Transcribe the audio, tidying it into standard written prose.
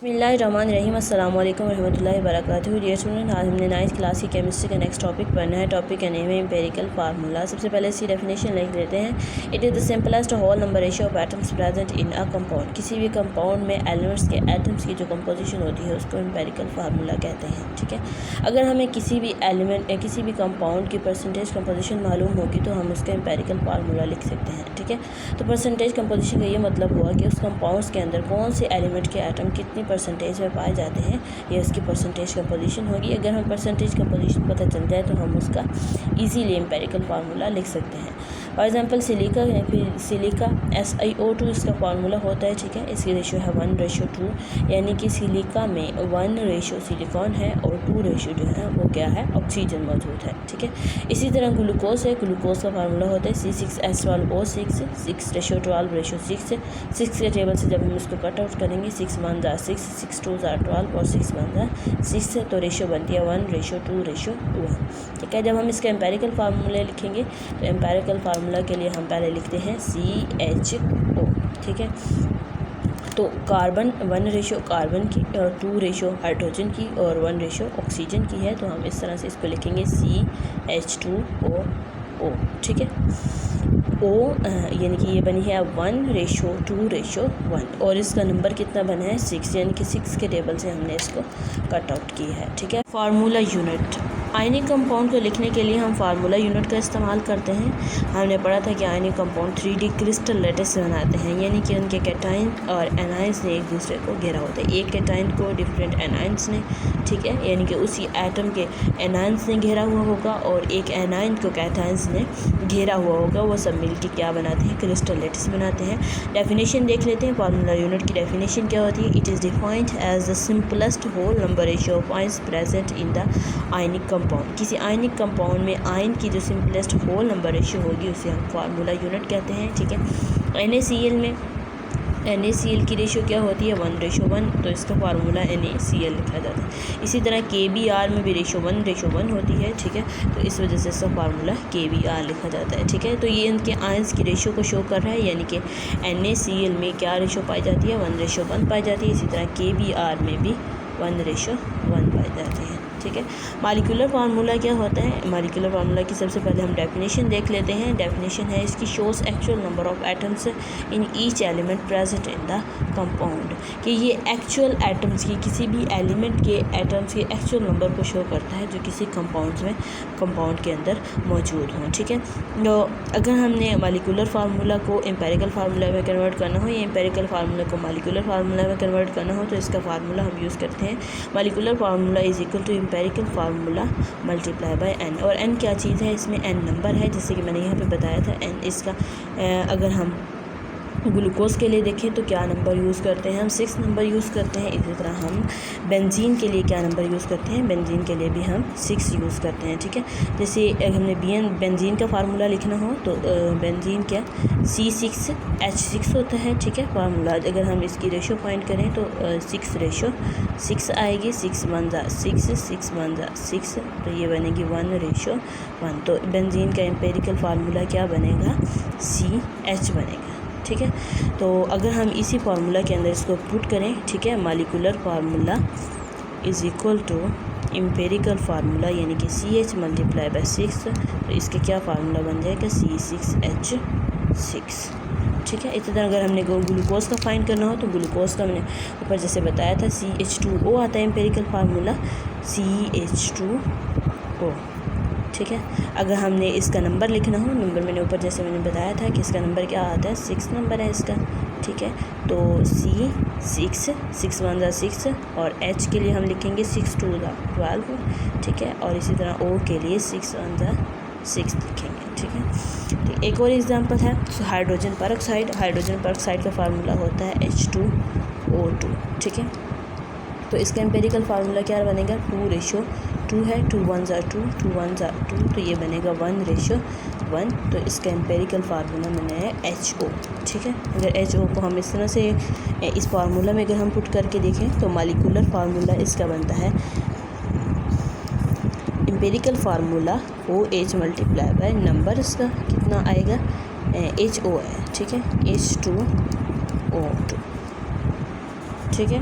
बिस्मिल्लाहिर्रहमानिर्रहीम अस्सलाम वालेकुम रहमतुल्लाहि वबरकातुहू। डियर स्टूडेंट, आज हमने 9th क्लास की केमिस्ट्री का नेक्स्ट टॉपिक पढ़ना है। टॉपिक का नेम है एम्पिरिकल फार्मूला। सबसे पहले इसकी डेफिनेशन लिख लेते हैं। It is the simplest whole number ratio of atoms present in a compound. किसी भी कंपाउंड में एलिमेंट्स के एटम्स की जो कंपोजिशन होती है उसको एम्पिरिकल फार्मूला कहते हैं। ठीक है, अगर हमें किसी भी एलिमेंट किसी भी कंपाउंड की परसेंटेज कंपोजिशन मालूम होगी तो हम उसका एम्पिरिकल फार्मूला लिख सकते हैं। ठीक है, तो परसेंटेज कंपोजिशन का ये मतलब हुआ कि उस कंपाउंड्स के अंदर कौन से एलिमेंट के एटम कितनी परसेंटेज में पाए जाते हैं, ये उसकी परसेंटेज कंपोजिशन होगी। अगर हम परसेंटेज कंपोजिशन पता चल जाए तो हम उसका इजीली एम्पिरिकल फार्मूला लिख सकते हैं। फॉर एग्जांपल सिलिका या फिर सिलिका SiO2 इसका फार्मूला होता है। ठीक है, इसकी रेशो है 1:2, यानी कि सिलिका में 1 रेशो सिलिकॉन है और 2 रेशो जो है वो क्या है, ऑक्सीजन मौजूद है। ठीक है, इसी तरह ग्लूकोज है। ग्लूकोज का फार्मूला होता है C6H12O6, 6:12:6। 6 के टेबल से जब हम इसको कट आउट करेंगे 6 1 जार 6, 6 2 जार 12 और 6 1 जार 6, तो रेशो बनती है 1:2:1। ठीक है, जब हम इसका एम्पिरिकल फार्मूला लिखेंगे तो एम्पिरिकल फार्मूला के लिए हम पहले लिखते हैं CHO। ठीक है, तो कार्बन 1 रेशो कार्बन की और 2 रेशो हाइड्रोजन की और 1 रेशो ऑक्सीजन की है, तो हम इस तरह से इसको लिखेंगे CH2O। ठीक है, O यानी कि ये बनी है 1:2:1 और इसका नंबर कितना बना है 6, यानी कि 6 के टेबल से हमने इसको कट आउट की है। ठीक है, फार्मूला यूनिट। आयनिक कंपाउंड को लिखने के लिए हम फार्मूला यूनिट का इस्तेमाल करते हैं। हमने पढ़ा था कि ionic compound 3D crystal lattice से बनाते हैं, यानी कि उनके कैटाइन और एनाइंस ने एक दूसरे को घेरा होता है। एक कैटाइन को डिफरेंट एनाइंस ने, ठीक है, यानी कि उसी एटम के एनाइंस ने घेरा हुआ होगा और एक एनाइन को कैटाइंस ने घेरा हुआ होगा। वो सब मिलकर क्या बनाते हैं, क्रिस्टल लैटिस बनाते हैं। डेफिनेशन देख लेते हैं। फार्मूला यूनिट की डेफिनेशन क्या होती है। It is defined as the simplest whole number ratio of ions present in the ionic compound. किसी आयनिक कंपाउंड में आयन की जो सिंपलेस्ट होल नंबर रेशियो होगी उसे हम फार्मूला यूनिट कहते हैं। ठीक है, NaCl में NaCl की रेशियो क्या होती है 1:1, तो इसका फार्मूला NaCl लिखा जाता है। इसी तरह KBr में भी रेशो 1:1 होती है। ठीक है, तो इस वजह से इसका फार्मूला KBr लिखा जाता है। ठीक है, तो ये इनके आयंस की रेशियो को शो कर रहा है, यानी कि NaCl में क्या रेशो पाई जाती है 1:1 पाई जाती है। इसी तरह KBr में भी 1:1 पाई जाती है। ठीक है, मालिकुलर फार्मूला क्या होता है। मालिकुलर फार्मूला की सबसे पहले हम डेफिनेशन देख लेते हैं। डेफिनेशन है इसकी shows actual number of atoms in each element present in the compound, कि ये एक्चुअल एटम्स की किसी भी एलिमेंट के एटम्स के एक्चुअल नंबर को शो करता है जो किसी कंपाउंड के अंदर मौजूद हों। ठीक है, तो अगर हमने मालिकुलर फार्मूला को एम्पेरिकल फार्मूला में कन्वर्ट करना हो या एम्पेरिकल फार्मूला को मालिकुलर फार्मूला में कन्वर्ट करना हो तो इसका फार्मूला हम यूज़ करते हैं। Molecular formula is equal to empirical formula multiply by n। और n क्या चीज़ है, इसमें n नंबर है, जैसे कि मैंने यहाँ पे बताया था। n इसका अगर हम ग्लूकोज के लिए देखें तो क्या नंबर यूज़ करते हैं हम 6 नंबर यूज़ करते हैं। इसी तरह हम बेंजीन के लिए क्या नंबर यूज़ करते हैं, बेंजीन के लिए भी हम 6 यूज़ करते हैं। ठीक है, जैसे हमने बेंजीन का फार्मूला लिखना हो तो बेंजीन क्या C6H6 होता है। ठीक है, फार्मूला अगर हम इसकी रेशो फाइंड करें तो 6:6 आएगी। 6 1 जार 6, 6 1 जार 6, तो ये बनेगी 1:1। तो बेंजीन का एम्पेरिकल फार्मूला क्या बनेगा, CH बनेगा। ठीक है, तो अगर हम इसी फार्मूला के अंदर इसको पुट करें, ठीक है, molecular formula is equal to empirical formula यानी कि CH मल्टीप्लाई बाय 6, तो इसका क्या फार्मूला बन जाएगा C6H6। ठीक है, इसी तरह अगर हमने ग्लूकोज का फाइंड करना हो तो ग्लूकोज का मैंने ऊपर जैसे बताया था CH2O आता है एम्पेरिकल फार्मूला CH2O। ठीक है, अगर हमने इसका नंबर लिखना हो, नंबर मैंने ऊपर जैसे मैंने बताया था कि इसका नंबर क्या आता है 6 नंबर है इसका। ठीक है, तो C6 6 1 जार 6 और H के लिए हम लिखेंगे 6 2 जार 12। ठीक है, और इसी तरह O के लिए 6 1 जार 6 लिखेंगे। ठीक है, तो एक और एग्जांपल है हाइड्रोजन परऑक्साइड। हाइड्रोजन परऑक्साइड का फार्मूला होता है H2O2। ठीक है, तो इसका एम्पेरिकल फार्मूला क्या बनेगा 2:2 है। 2 1 जार 2, 2 1 जार 2, तो ये बनेगा 1:1। तो इसका एम्पेरिकल फार्मूला मैंने है HO। ठीक है, अगर HO को हम इस तरह से इस फार्मूला में अगर हम पुट करके देखें तो मालिकुलर फार्मूला इसका बनता है empirical formula OH multiply by number इसका कितना आएगा HO है। ठीक है, H2O2। ठीक है।